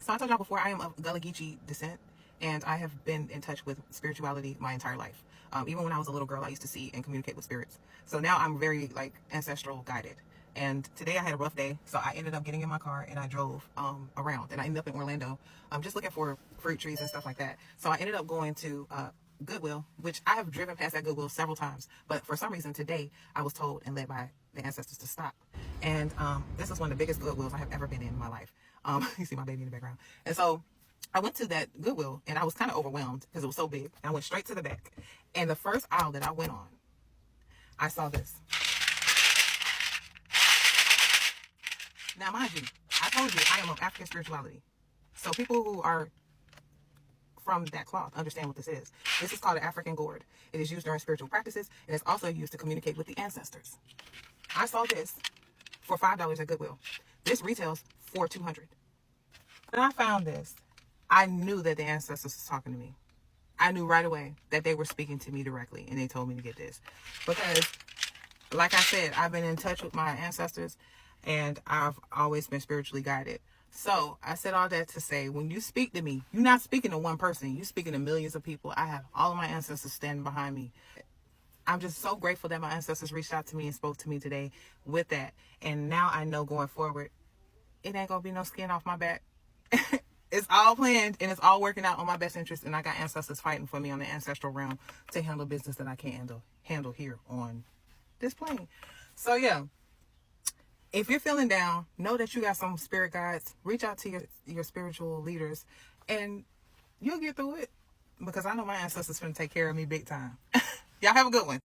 So I told y'all before, I am of Gullah Geechee descent, and I have been in touch with spirituality my entire life. Even when I was a little girl, I used to see and communicate with spirits. So now I'm very like ancestral guided. And today I had a rough day, so I ended up getting in my car and I drove around, and I ended up in Orlando, just looking for fruit trees and stuff like that. So I ended up going to Goodwill, which I have driven past that Goodwill several times, but for some reason today I was told and led by the ancestors to stop. And this is one of the biggest Goodwills I have ever been in my life. You see my baby in the background. And so I went to that Goodwill and I was kind of overwhelmed because it was so big. I went straight to the back. And the first aisle that I went on, I saw this. Now, mind you, I told you I am of African spirituality. So people who are from that cloth understand what this is. This is called an African gourd. It is used during spiritual practices, and it's also used to communicate with the ancestors. I saw this for $5 at Goodwill. This retails for $200. When I found this, I knew that the ancestors was talking to me. I knew right away that they were speaking to me directly, and they told me to get this. Because, like I said, I've been in touch with my ancestors, and I've always been spiritually guided. So I said all that to say, when you speak to me, you're not speaking to one person. You're speaking to millions of people. I have all of my ancestors standing behind me. I'm just so grateful that my ancestors reached out to me and spoke to me today with that. And now I know going forward, it ain't going to be no skin off my back. It's all planned and it's all working out on my best interest. And I got ancestors fighting for me on the ancestral realm to handle business that I can't handle here on this plane. So yeah, if you're feeling down, know that you got some spirit guides. Reach out to your spiritual leaders and you'll get through it, because I know my ancestors finna take care of me big time. Y'all have a good one.